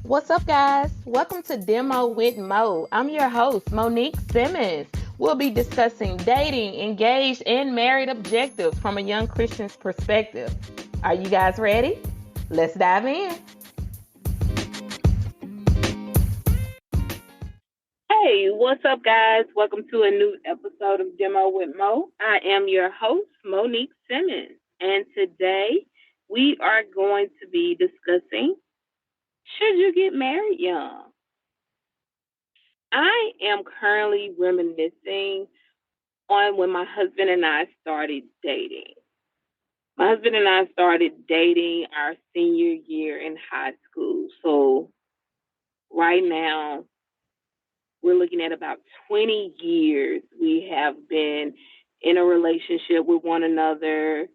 What's up, guys? Welcome to Demo with Mo. I'm your host, Monique Simmons. We'll be discussing dating, engaged, and married objectives from a young Christian's perspective. Are you guys ready? Let's dive in. Hey, what's up, guys? Welcome to a new episode of Demo with Mo. I am your host, Monique Simmons, and today we are going to be discussing should you get married young? I am currently reminiscing on when my husband and I started dating. My husband and I started dating our senior year in high school. So, right now, we're looking at about 20 years we have been in a relationship with one another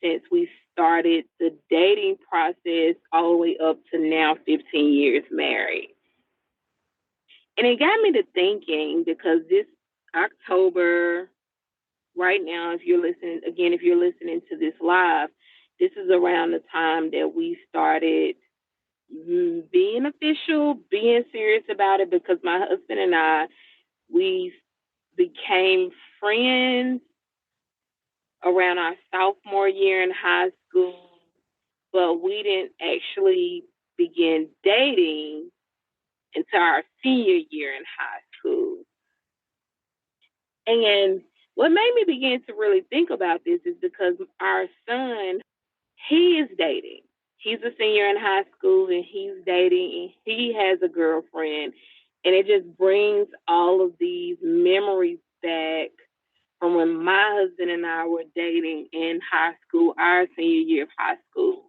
since we started the dating process all the way up to now 15 years married. And it got me to thinking because this October, right now, if you're listening to this live, this is around the time that we started being official, being serious about it because my husband and I, we became friends around our sophomore year in high school, but we didn't actually begin dating until our senior year in high school. And what made me begin to really think about this is because our son, he is dating. He's a senior in high school and he's dating and he has a girlfriend. And it just brings all of these memories back from when my husband and I were dating in high school, our senior year of high school.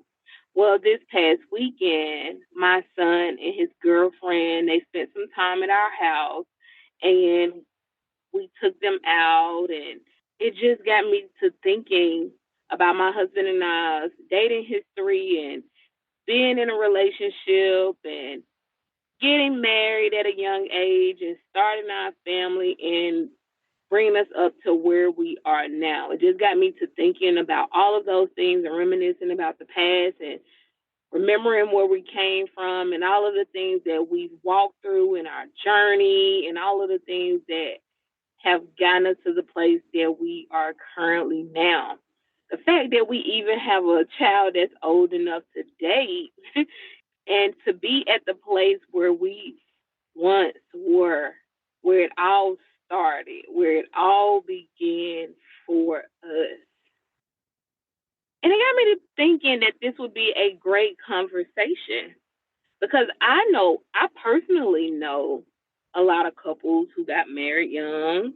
Well, this past weekend, my son and his girlfriend, they spent some time at our house and we took them out, and it just got me to thinking about my husband and I's dating history and being in a relationship and getting married at a young age and starting our family and bringing us up to where we are now. It just got me to thinking about all of those things and reminiscing about the past and remembering where we came from and all of the things that we've walked through in our journey and all of the things that have gotten us to the place that we are currently now. The fact that we even have a child that's old enough to date and to be at the place where we once were, where it all started, where it all began for us. And it got me to thinking that this would be a great conversation because I personally know a lot of couples who got married young,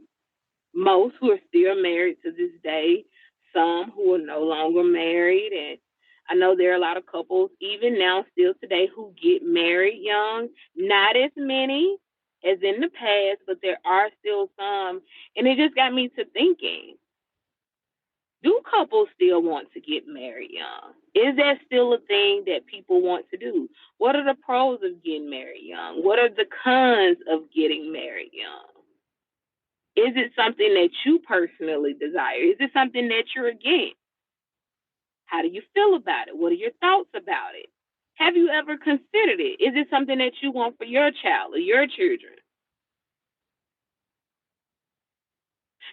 most who are still married to this day, some who are no longer married. And I know there are a lot of couples, even now, still today, who get married young. Not as many as in the past, but there are still some. And it just got me to thinking, do couples still want to get married young? Is that still a thing that people want to do? What are the pros of getting married young? What are the cons of getting married young? Is it something that you personally desire? Is it something that you're against? How do you feel about it? What are your thoughts about it? Have you ever considered it? Is it something that you want for your child or your children?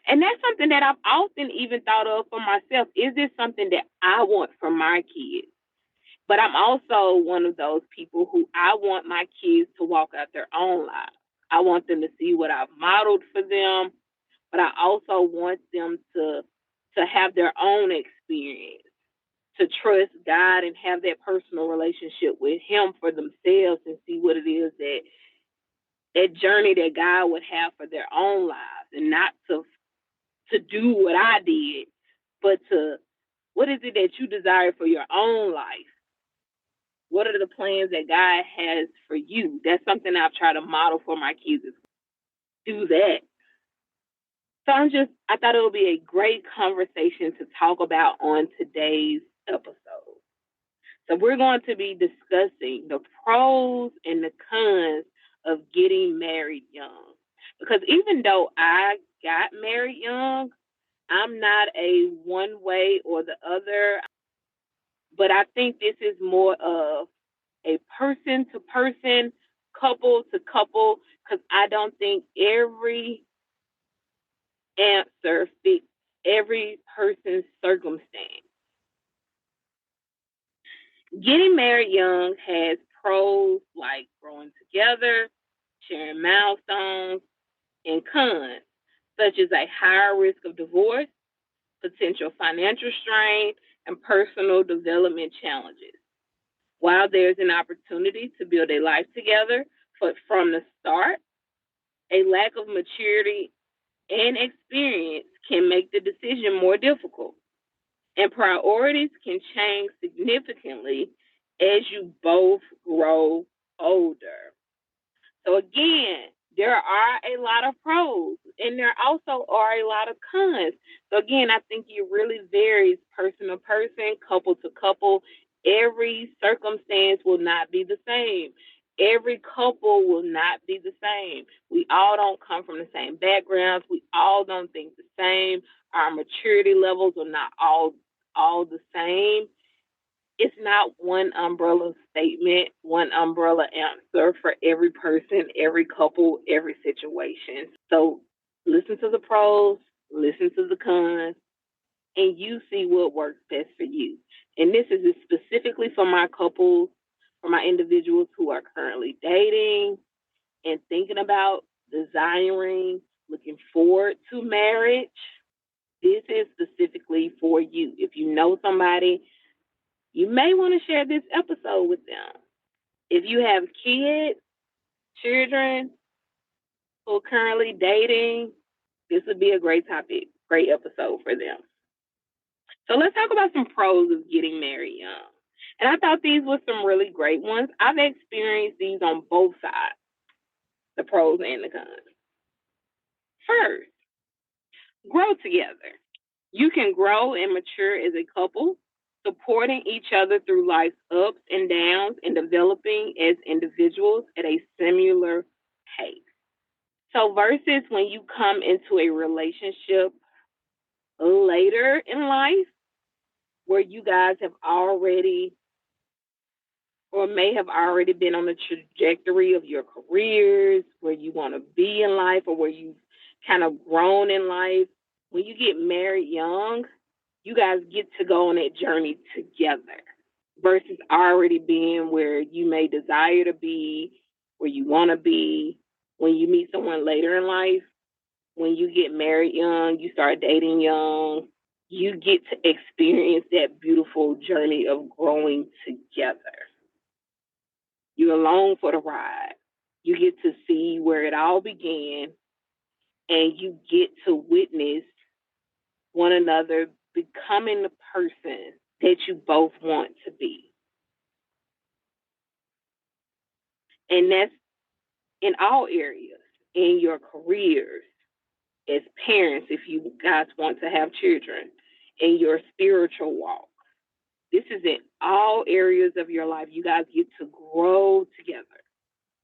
And that's something that I've often even thought of for myself. Is this something that I want for my kids? But I'm also one of those people who I want my kids to walk out their own lives. I want them to see what I've modeled for them, but I also want them to have their own experience, to trust God and have that personal relationship with Him for themselves and see what it is that journey that God would have for their own lives, and not to do what I did, but to what is it that you desire for your own life? What are the plans that God has for you? That's something I've tried to model for my kids. Do that. So I thought it would be a great conversation to talk about on today's episode. So we're going to be discussing the pros and the cons of getting married young. Because even though I got married young, I'm not a one way or the other. But I think this is more of a person to person, couple to couple, because I don't think every answer fits every person's circumstance. Getting married young has pros like growing together, sharing milestones, and cons, such as a higher risk of divorce, potential financial strain, and personal development challenges. While there's an opportunity to build a life together, but from the start, a lack of maturity and experience can make the decision more difficult, and priorities can change significantly as you both grow older. So again, there are a lot of pros and there also are a lot of cons. So again, I think it really varies person to person, couple to couple. Every circumstance will not be the same. Every couple will not be the same. We all don't come from the same backgrounds. We all don't think the same. Our maturity levels are not all the same. It's not one umbrella statement, one umbrella answer for every person, every couple, every situation. So listen to the pros, listen to the cons, and you see what works best for you. And this is specifically for my couples, for my individuals who are currently dating and thinking about desiring, looking forward to marriage. This is specifically for you. If you know somebody, you may want to share this episode with them. If you have kids, children who are currently dating, this would be a great topic, great episode for them. So let's talk about some pros of getting married young. And I thought these were some really great ones. I've experienced these on both sides, the pros and the cons. First, grow together. You can grow and mature as a couple, supporting each other through life's ups and downs and developing as individuals at a similar pace. So, versus when you come into a relationship later in life where you guys have already or may have already been on the trajectory of your careers, where you want to be in life or where you've kind of grown in life, when you get married young, you guys get to go on that journey together versus already being where you may desire to be, where you want to be. When you meet someone later in life, when you get married young, you start dating young, you get to experience that beautiful journey of growing together. You're along for the ride. You get to see where it all began, and you get to witness one another becoming the person that you both want to be. And that's in all areas, in your careers, as parents, if you guys want to have children, in your spiritual walk. This is in all areas of your life. You guys get to grow together.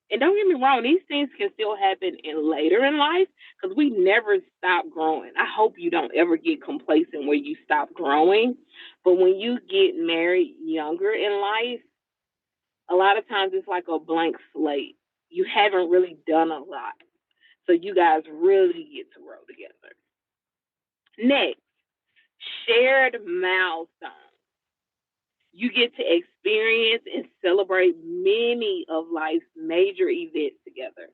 And don't get me wrong, these things can still happen in later in life because we never stop growing. I hope you don't ever get complacent where you stop growing. But when you get married younger in life, a lot of times it's like a blank slate. You haven't really done a lot. So you guys really get to grow together. Next, shared milestones. You get to experience and celebrate many of life's major events together,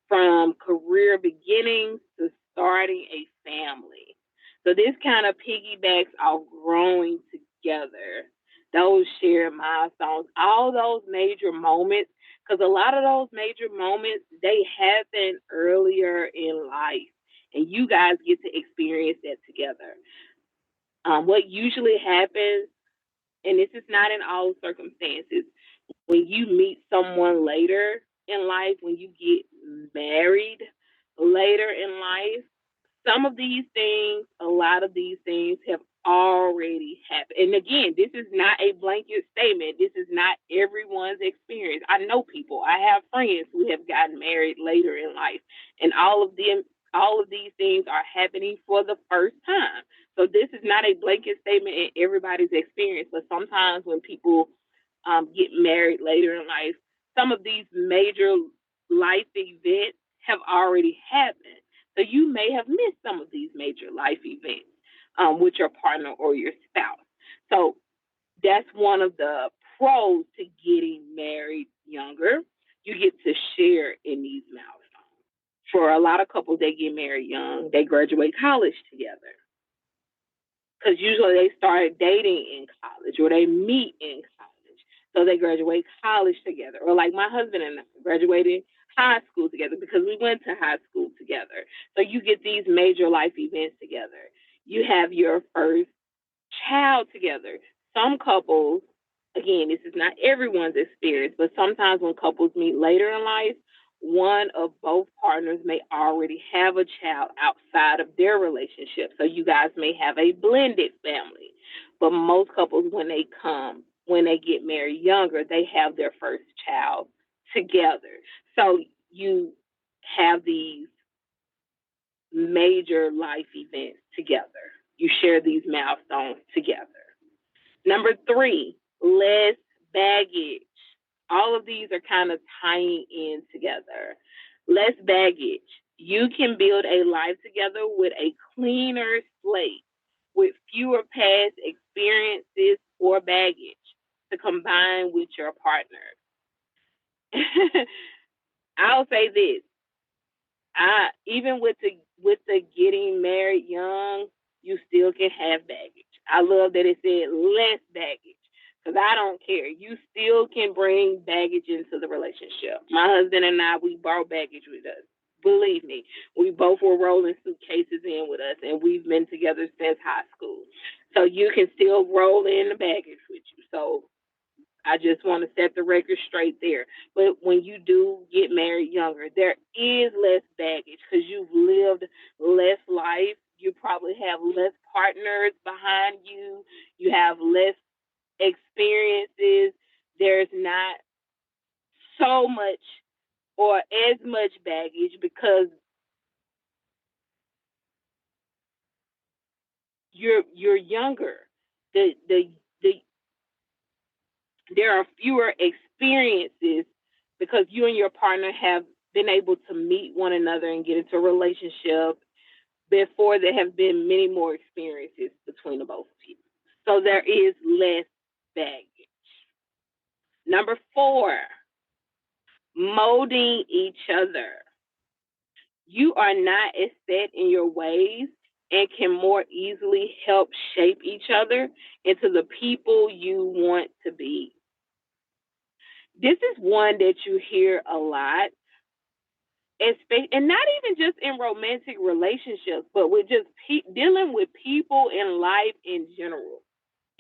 from career beginnings to starting a family. So this kind of piggybacks off growing together, those shared milestones, all those major moments, because a lot of those major moments, they happen earlier in life, and you guys get to experience that together. What usually happens, and this is not in all circumstances, when you meet someone later in life, when you get married later in life, some of these things, a lot of these things have already happened. And again, this is not a blanket statement. This is not everyone's experience. I know people. I have friends who have gotten married later in life, and all of these things are happening for the first time. So this is not a blanket statement in everybody's experience, but sometimes when people get married later in life, some of these major life events have already happened. So you may have missed some of these major life events with your partner or your spouse. So that's one of the pros to getting married younger. You get to share in these milestones. For a lot of couples, they get married young. They graduate college together because usually they start dating in college or they meet in college. So they graduate college together. Or like my husband and I graduated high school together because we went to high school together. So you get these major life events together. You have your first child together. Some couples, again, this is not everyone's experience, but sometimes when couples meet later in life, one of both partners may already have a child outside of their relationship. So you guys may have a blended family. But most couples, when they get married younger, they have their first child together. So you have these major life events together. You share these milestones together. Number 3, less baggage. All of these are kind of tying in together. Less baggage. You can build a life together with a cleaner slate, with fewer past experiences or baggage to combine with your partner. I'll say this. Even with the getting married young, you still can have baggage. I love that it said less baggage because I don't care. You still can bring baggage into the relationship. My husband and I, we brought baggage with us. Believe me, we both were rolling suitcases in with us, and we've been together since high school. So you can still roll in the baggage with you. So I just want to set the record straight there. But when you do get married younger, there is less baggage because you've lived less life. You probably have less partners behind you. You have less experiences. There's not so much or as much baggage because you're younger. The there are fewer experiences because you and your partner have been able to meet one another and get into a relationship before there have been many more experiences between the both of you. So there is less baggage. Number 4, molding each other. You are not as set in your ways and can more easily help shape each other into the people you want to be. This is one that you hear a lot, and not even just in romantic relationships, but with just dealing with people in life in general.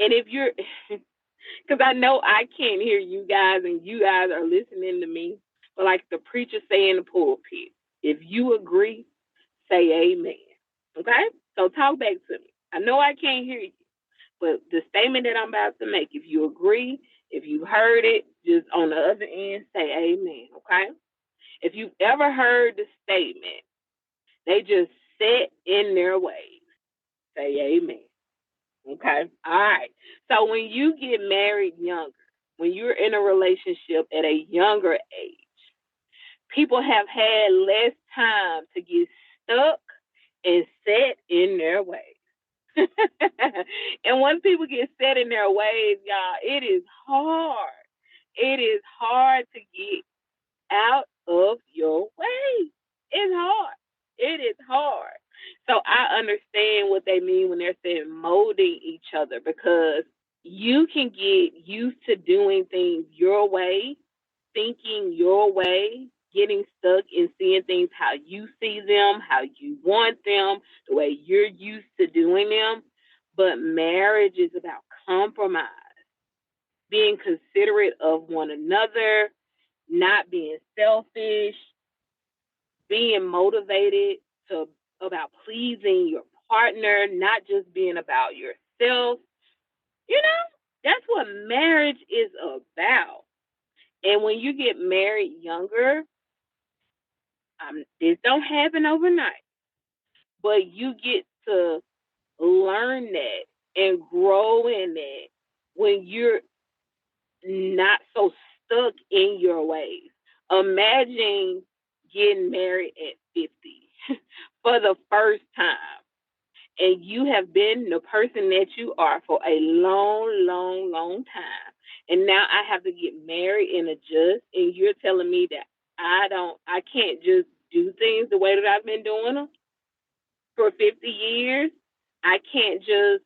And if you're, because I know I can't hear you guys, and you guys are listening to me, but like the preacher say in the pulpit, if you agree, say amen. Okay? So talk back to me. I know I can't hear you, but the statement that I'm about to make, if you agree, if you heard it, just on the other end, say amen. Okay? If you've ever heard the statement, they just set in their ways, say amen. Okay? All right. So when you get married younger, when you're in a relationship at a younger age, people have had less time to get stuck and set in their ways. And once people get set in their ways, y'all, it is hard. It is hard to get out of your way. It's hard. It is hard. So I understand what they mean when they're saying molding each other because you can get used to doing things your way, thinking your way, getting stuck in seeing things how you see them, how you want them, the way you're used to doing them. But marriage is about compromise, being considerate of one another, not being selfish, being motivated to about pleasing your partner, not just being about yourself. You know, that's what marriage is about. And when you get married younger, this don't happen overnight, but you get to learn that and grow in that when you're not so stuck in your ways. Imagine getting married at 50 for the first time, and you have been the person that you are for a long, long, long time. And now I have to get married and adjust, and you're telling me that I can't just do things the way that I've been doing them for 50 years. I can't just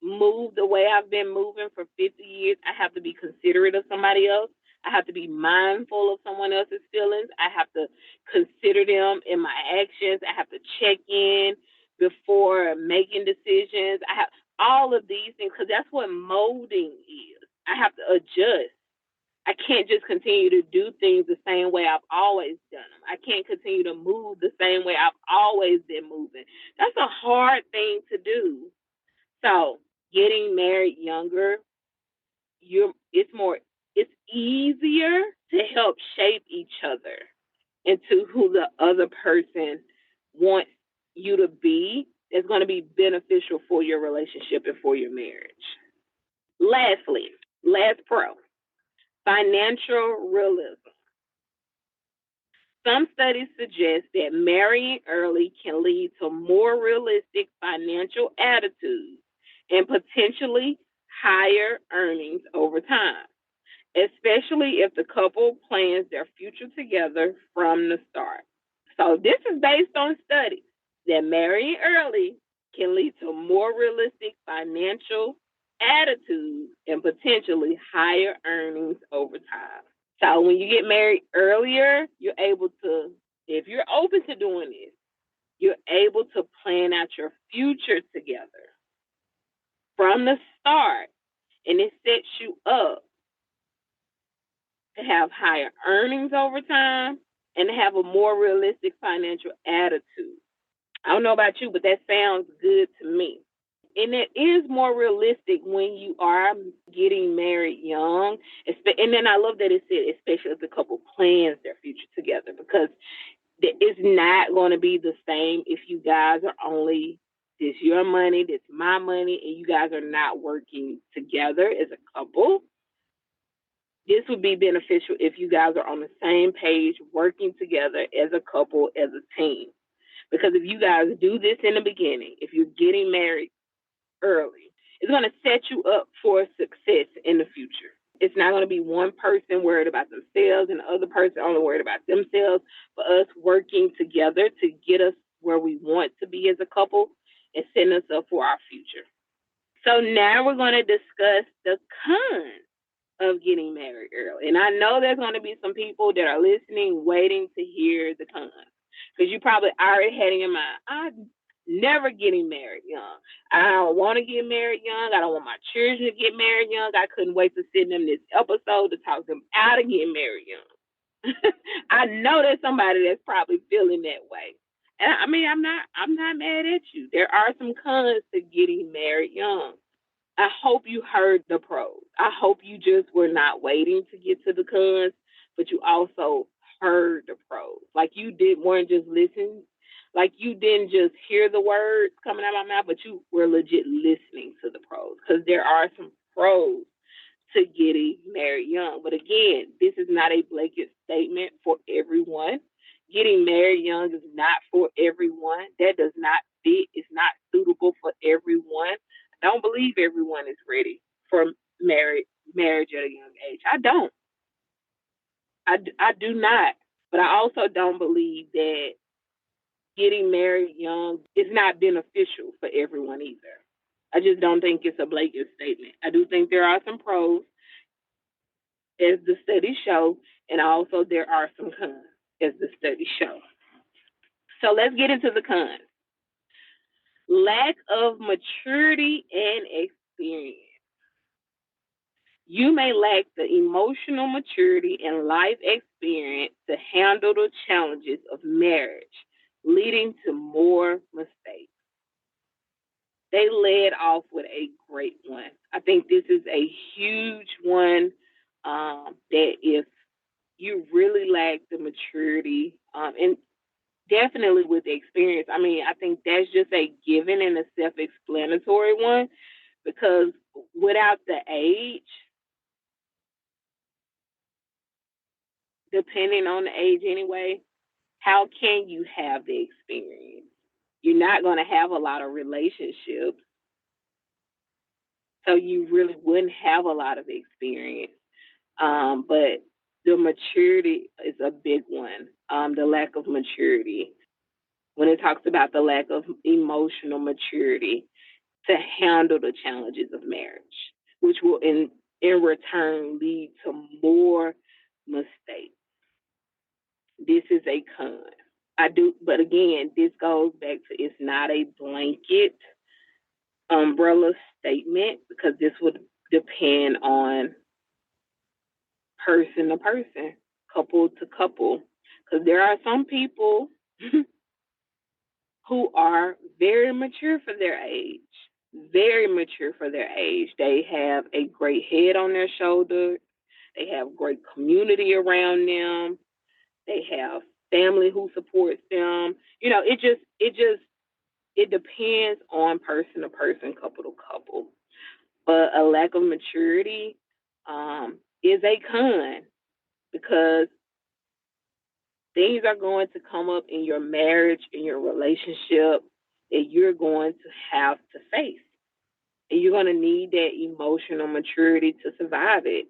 move the way I've been moving for 50 years. I have to be considerate of somebody else. I have to be mindful of someone else's feelings. I have to consider them in my actions. I have to check in before making decisions. I have all of these things because that's what molding is. I have to adjust. I can't just continue to do things the same way I've always done them. I can't continue to move the same way I've always been moving. That's a hard thing to do. So, getting married younger, it's easier to help shape each other into who the other person wants you to be. It's going to be beneficial for your relationship and for your marriage. Lastly, last pro, financial realism. Some studies suggest that marrying early can lead to more realistic financial attitudes and potentially higher earnings over time, especially if the couple plans their future together from the start. So, this is based on studies that marrying early can lead to more realistic financial attitudes and potentially higher earnings over time. So when you get married earlier, you're able to, if you're open to doing this, you're able to plan out your future together from the start. And it sets you up to have higher earnings over time and to have a more realistic financial attitude. I don't know about you, but that sounds good to me. And it is more realistic when you are getting married young. And then I love that it said, especially if the couple plans their future together, because it's not going to be the same if you guys are only, this your money, this my money, and you guys are not working together as a couple. This would be beneficial if you guys are on the same page, working together as a couple, as a team. Because if you guys do this in the beginning, if you're getting married early, it's going to set you up for success in the future. It's not going to be one person worried about themselves and the other person only worried about themselves. For us working together to get us where we want to be as a couple and setting us up for our future. So now we're going to discuss the cons of getting married early. And I know there's going to be some people that are listening, waiting to hear the cons. Because you probably already had in your mind, I'm never getting married young. I don't want to get married young. I don't want my children to get married young. I couldn't wait to send them this episode to talk them out of getting married young. I know there's somebody that's probably feeling that way. And I mean, I'm not mad at you. There are some cons to getting married young. I hope you heard the pros. I hope you just were not waiting to get to the cons, but you also heard the pros. Like you weren't just listening. Like you didn't just hear the words coming out of my mouth, but you were legit listening to the pros. Because there are some pros to getting married young. But again, this is not a blanket statement for everyone. Getting married young is not for everyone. That does not fit. It's not suitable for everyone. I don't believe everyone is ready for marriage at a young age. I don't. I do not. But I also don't believe that getting married young is not beneficial for everyone either. I just don't think it's a blanket statement. I do think there are some pros, as the studies show, and also there are some cons, as the studies show. So let's get into the cons. Lack of maturity and experience. You may lack the emotional maturity and life experience to handle the challenges of marriage, leading to more mistakes. They led off with a great one. I think this is a huge one, that if you really lack the maturity, and definitely with the experience, I mean, I think that's just a given and a self-explanatory one, because without the age, depending on the age anyway, how can you have the experience? You're not going to have a lot of relationships, so you really wouldn't have a lot of experience. But the maturity is a big one. The lack of maturity. When it talks about the lack of emotional maturity to handle the challenges of marriage, which will in return lead to more mistakes. This is a con. I do, but again, this goes back to it's not a blanket umbrella statement because this would depend on person to person, couple to couple. Because there are some people who are very mature for their age, very mature for their age. They have a great head on their shoulder. They have great community around them. They have family who supports them. It depends on person to person, couple to couple. But a lack of maturity is a con because things are going to come up in your marriage, in your relationship that you're going to have to face. And you're going to need that emotional maturity to survive it,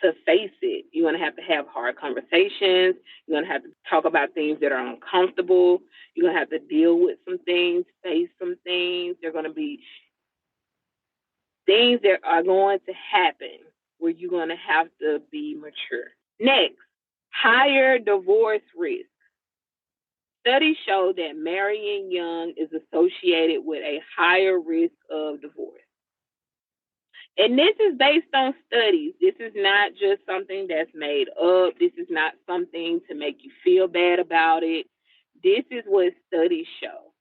to face it. You're going to have hard conversations. You're going to have to talk about things that are uncomfortable. You're going to have to deal with some things, face some things. There are going to be things that are going to happen where you're going to have to be mature. Next, higher divorce risk. Studies show that marrying young is associated with a higher risk of divorce. And this is based on studies. This is not just something that's made up. This is not something to make you feel bad about it. This is what studies show.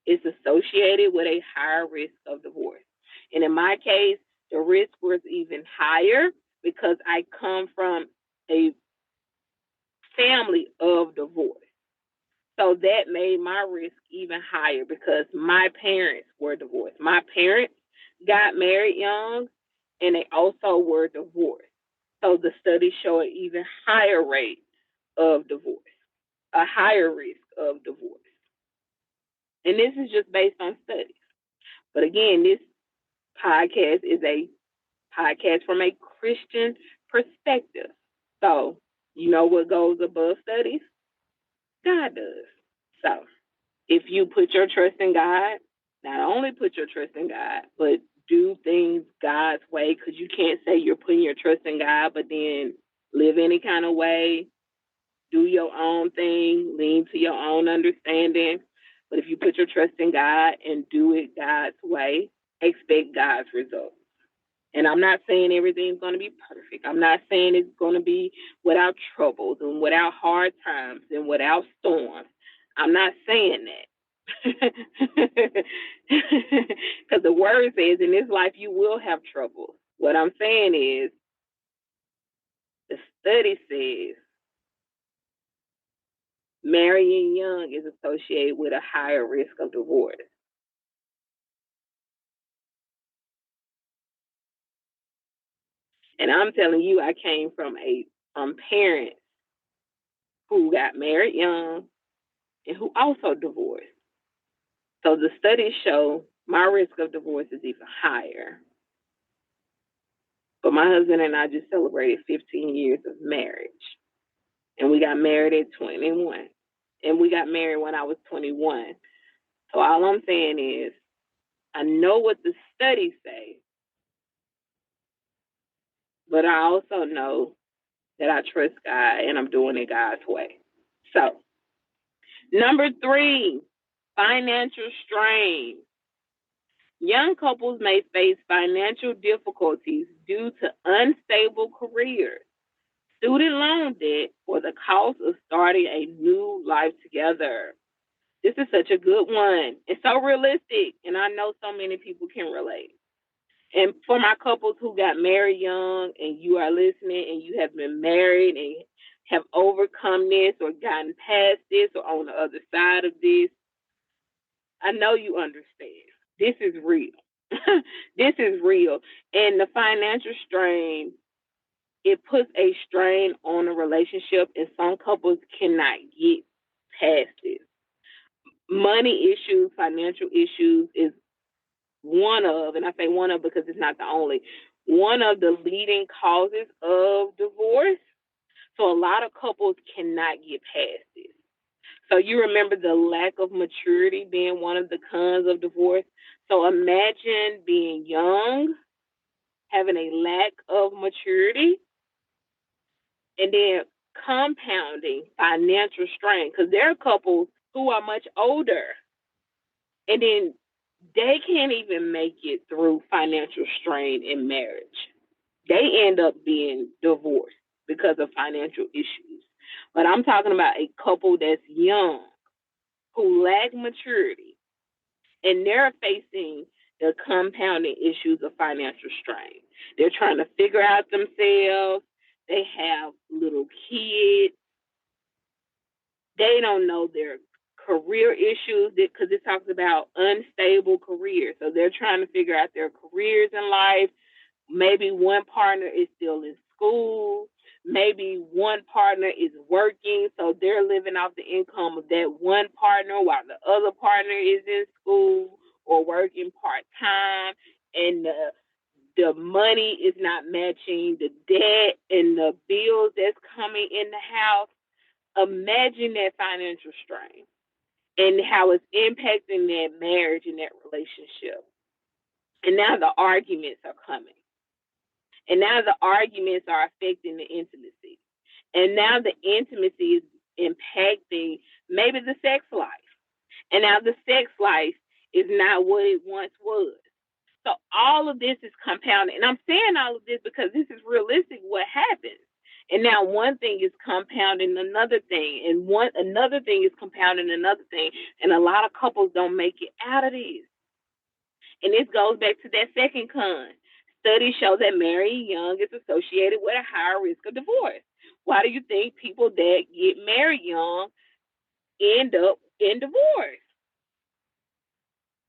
It's associated with a higher risk of divorce. And in my case, the risk was even higher because I come from a family of divorce. So that made my risk even higher because my parents were divorced. My parents got married young and they also were divorced. So the studies show an even higher rate of divorce, a higher risk of divorce. And this is just based on studies. But again, this podcast is a podcast from a Christian perspective. So, you know what goes above studies? God does. So, if you put your trust in God, not only put your trust in God, but do things God's way, because you can't say you're putting your trust in God, but then live any kind of way, do your own thing, lean to your own understanding. But if you put your trust in God and do it God's way, expect God's results. And I'm not saying everything's going to be perfect. I'm not saying it's going to be without troubles and without hard times and without storms. I'm not saying that. Because the word says in this life you will have trouble. What I'm saying is the study says marrying young is associated with a higher risk of divorce. And I'm telling you, I came from parents who got married young and who also divorced. So the studies show my risk of divorce is even higher. But my husband and I just celebrated 15 years of marriage. And we got married at 21. And we got married when I was 21. So all I'm saying is, I know what the studies say, but I also know that I trust God and I'm doing it God's way. So, number 3, financial strain. Young couples may face financial difficulties due to unstable careers, student loan debt, or the cost of starting a new life together. This is such a good one. It's so realistic, and I know so many people can relate. And for my couples who got married young and you are listening and you have been married and have overcome this or gotten past this or on the other side of this, I know you understand. This is real. This is real. And the financial strain it puts a strain on a relationship, and some couples cannot get past this. Money issues, financial issues is one of, and I say one of because it's not the only, one of the leading causes of divorce. So a lot of couples cannot get past this. So you remember the lack of maturity being one of the cons of divorce. So imagine being young, having a lack of maturity, and then compounding financial strain. Because there are couples who are much older, and then they can't even make it through financial strain in marriage. They end up being divorced because of financial issues. But I'm talking about a couple that's young who lack maturity, and they're facing the compounding issues of financial strain. They're trying to figure out themselves. They have little kids. They don't know their career issues because it talks about unstable careers. So they're trying to figure out their careers in life. Maybe one partner is still in school. Maybe one partner is working, so they're living off the income of that one partner while the other partner is in school or working part-time, and the money is not matching the debt and the bills that's coming in the house. Imagine that financial strain and how it's impacting that marriage and that relationship. And now the arguments are coming. And now the arguments are affecting the intimacy. And now the intimacy is impacting maybe the sex life. And now the sex life is not what it once was. So all of this is compounding. And I'm saying all of this because this is realistic what happens. And now one thing is compounding another thing, and another thing is compounding another thing. And a lot of couples don't make it out of this. And this goes back to that second con. Studies show that marrying young is associated with a higher risk of divorce. Why do you think people that get married young end up in divorce?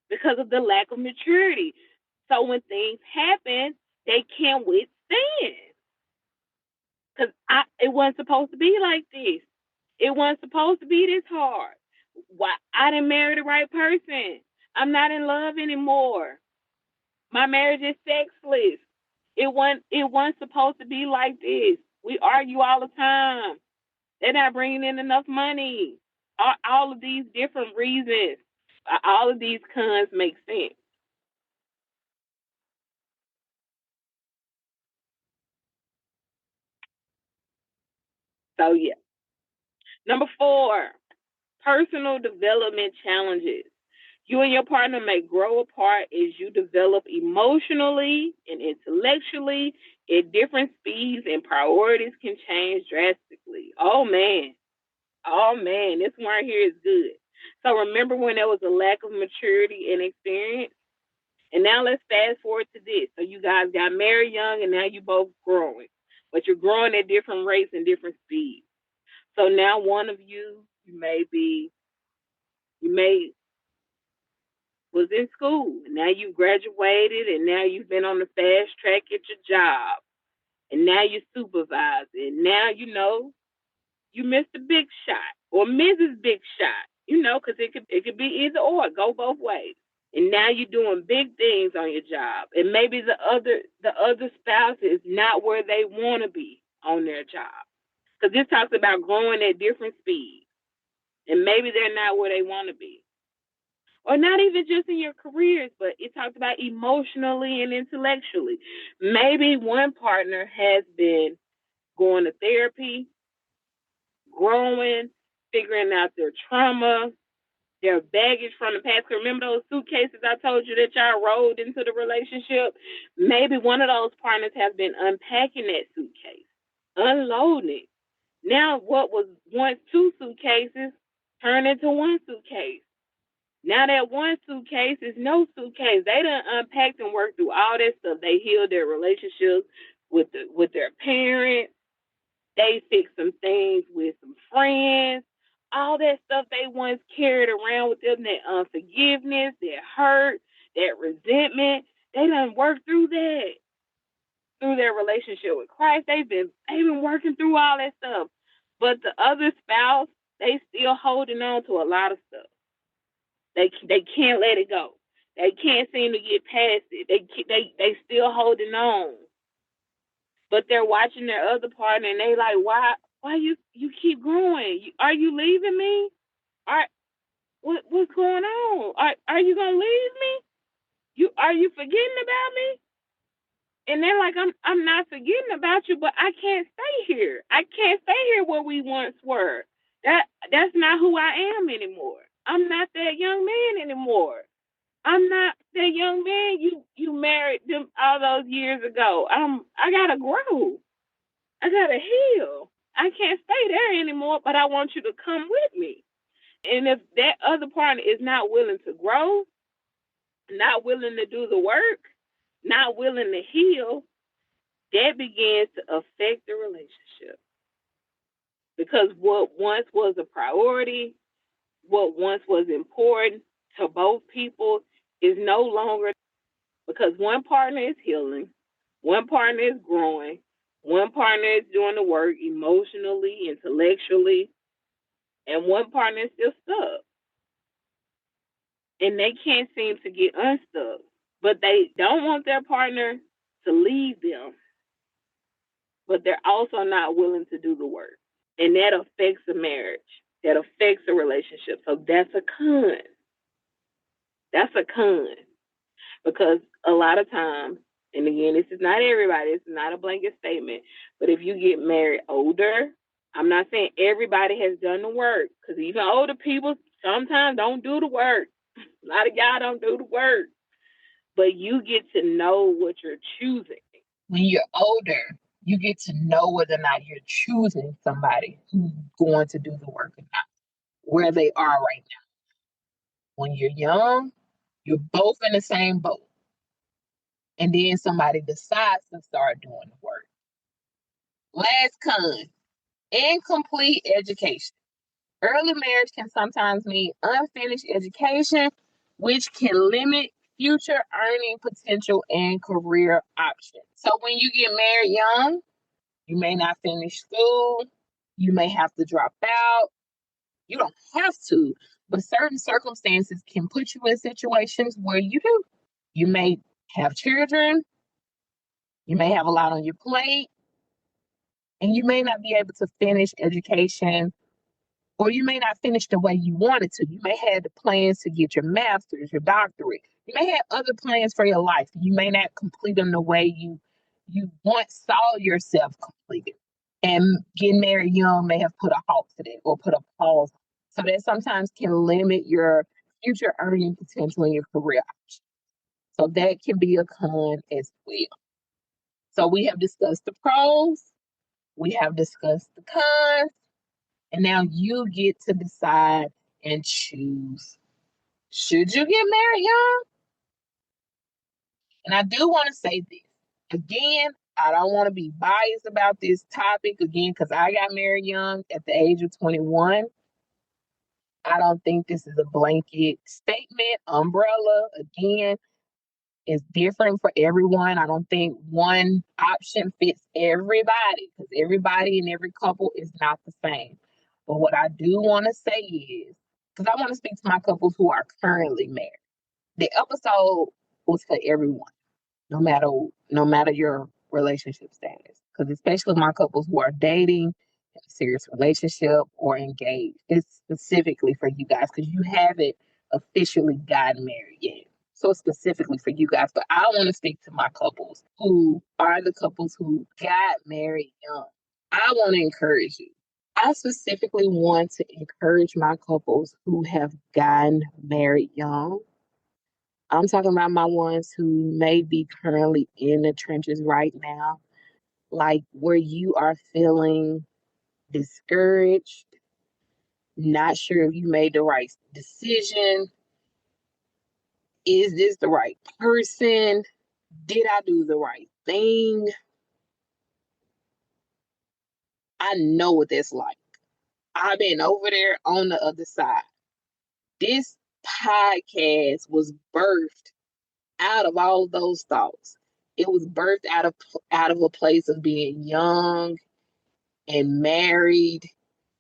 Because of the lack of maturity. So when things happen, they can't withstand. Because it wasn't supposed to be like this. It wasn't supposed to be this hard. Why? I didn't marry the right person. I'm not in love anymore. My marriage is sexless. It wasn't supposed to be like this. We argue all the time. They're not bringing in enough money. All of these different reasons. All of these cons make sense. So yeah. Number 4, personal development challenges. You and your partner may grow apart as you develop emotionally and intellectually at different speeds, and priorities can change drastically. Oh man, this one right here is good. So remember when there was a lack of maturity and experience? And now let's fast forward to this. So you guys got married young, and now you both growing. But you're growing at different rates and different speeds. So now one of you may was in school. And now you graduated, and now you've been on the fast track at your job. And now you're supervising. And now you missed a big shot or Mrs. Big Shot, because it could be either or, go both ways. And now you're doing big things on your job, and maybe the other spouse is not where they want to be on their job, because this talks about growing at different speeds, and maybe they're not where they want to be, or not even just in your careers, but it talks about emotionally and intellectually. Maybe one partner has been going to therapy, growing, figuring out their trauma, their baggage from the past. Remember those suitcases I told you that y'all rolled into the relationship? Maybe one of those partners has been unpacking that suitcase, unloading it. Now, what was once 2 suitcases turned into 1 suitcase. Now that 1 suitcase is no suitcase. They done unpacked and worked through all that stuff. They healed their relationships with their parents. They fixed some things with some friends. All that stuff they once carried around with them, that unforgiveness, that hurt, that resentment, they done worked through that. through their relationship with Christ. They've been working through all that stuff. But the other spouse, they still holding on to a lot of stuff. They can't let it go. They can't seem to get past it. They still holding on. But they're watching their other partner and they like, why you keep growing? Are you leaving me? Are what's going on? Are you gonna leave me? Are you forgetting about me? And they're like, I'm not forgetting about you, but I can't stay here. I can't stay here where we once were. That's not who I am anymore. I'm not that young man anymore. I'm not that young man you married them all those years ago. I gotta grow. I gotta heal. I can't stay there anymore, but I want you to come with me. And if that other partner is not willing to grow, not willing to do the work, not willing to heal, that begins to affect the relationship. Because what once was a priority, what once was important to both people is no longer, because one partner is healing, one partner is growing, one partner is doing the work emotionally, intellectually, and one partner is still stuck. And they can't seem to get unstuck. But they don't want their partner to leave them, but they're also not willing to do the work. And that affects a marriage. That affects a relationship. So that's a con. That's a con. Because a lot of times, and again, this is not everybody, it's not a blanket statement, but if you get married older, I'm not saying everybody has done the work, because even older people sometimes don't do the work. A lot of y'all don't do the work. But you get to know what you're choosing. When you're older, you get to know whether or not you're choosing somebody who's going to do the work or not, where they are right now. When you're young, you're both in the same boat. And then somebody decides to start doing the work. Last con, incomplete education. Early marriage can sometimes mean unfinished education, which can limit future earning potential and career options. So when you get married young, you may not finish school, you may have to drop out. You don't have to, but certain circumstances can put you in situations where you do. You may have children, you may have a lot on your plate, and you may not be able to finish education, or you may not finish the way you wanted to. You may have the plans to get your master's, your doctorate. You may have other plans for your life. You may not complete them the way you once saw yourself completed. And getting married young may have put a halt to that or put a pause. So that sometimes can limit your future earning potential in your career options. So that can be a con as well. So we have discussed the pros, we have discussed the cons, and now you get to decide and choose. Should you get married young? And I do want to say this. Again, I don't want to be biased about this topic again because I got married young at the age of 21. I don't think this is a blanket statement, umbrella. Again, it's different for everyone. I don't think one option fits everybody because everybody and every couple is not the same. But what I do want to say is, because I want to speak to my couples who are currently married. The episode was for everyone, no matter your relationship status. Because especially my couples who are dating, in a serious relationship, or engaged, it's specifically for you guys because you haven't officially gotten married yet. So it's specifically for you guys. But I want to speak to my couples who are the couples who got married young. I want to encourage you. I specifically want to encourage my couples who have gotten married young. I'm talking about my ones who may be currently in the trenches right now, like where you are feeling discouraged, not sure if you made the right decision. Is this the right person? Did I do the right thing? I know what that's like. I've been over there on the other side. This podcast was birthed out of all of those thoughts. It was birthed out of a place of being young and married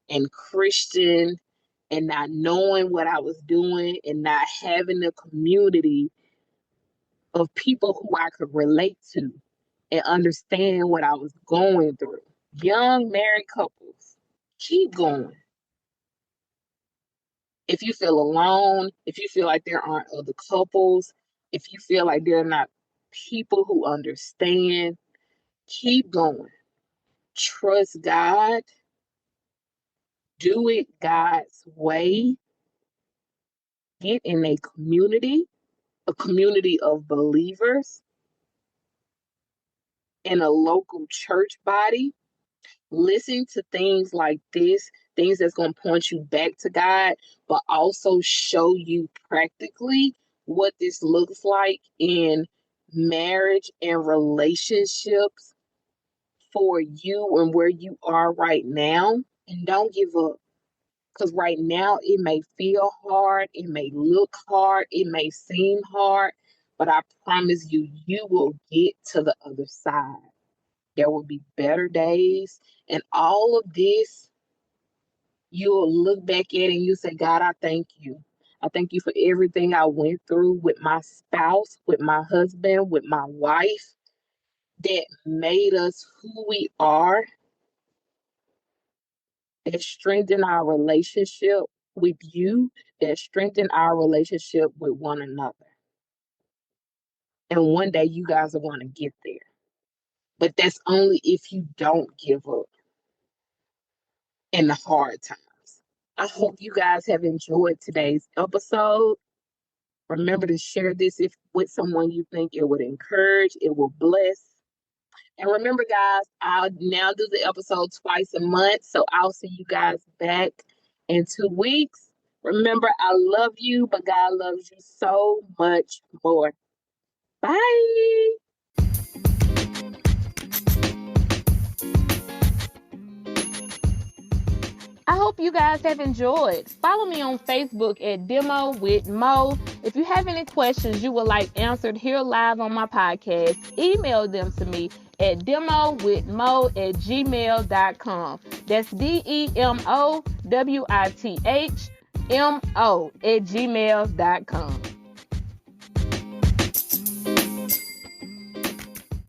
and Christian and not knowing what I was doing and not having a community of people who I could relate to and understand what I was going through. Young married couples, keep going. If you feel alone, if you feel like there aren't other couples, if you feel like there are not people who understand, keep going. Trust God. Do it God's way. Get in a community of believers, in a local church body. Listen to things like this, things that's going to point you back to God, but also show you practically what this looks like in marriage and relationships for you and where you are right now. And don't give up. Because right now it may feel hard, it may look hard, it may seem hard, but I promise you, you will get to the other side. There will be better days. And all of this, you'll look back at it and you say, God, I thank you. I thank you for everything I went through with my spouse, with my husband, with my wife that made us who we are, that strengthened our relationship with you, that strengthened our relationship with one another. And one day you guys are going to get there. But that's only if you don't give up in the hard times. I hope you guys have enjoyed today's episode. Remember to share this with someone you think it would encourage, it will bless. And remember, guys, I'll now do the episode twice a month. So I'll see you guys back in 2 weeks. Remember, I love you, but God loves you so much more. Bye. I hope you guys have enjoyed. Follow me on Facebook at Demo with Mo. If you have any questions you would like answered here live on my podcast, email them to me at demowithmo@gmail.com. That's DEMOWITHMO@gmail.com.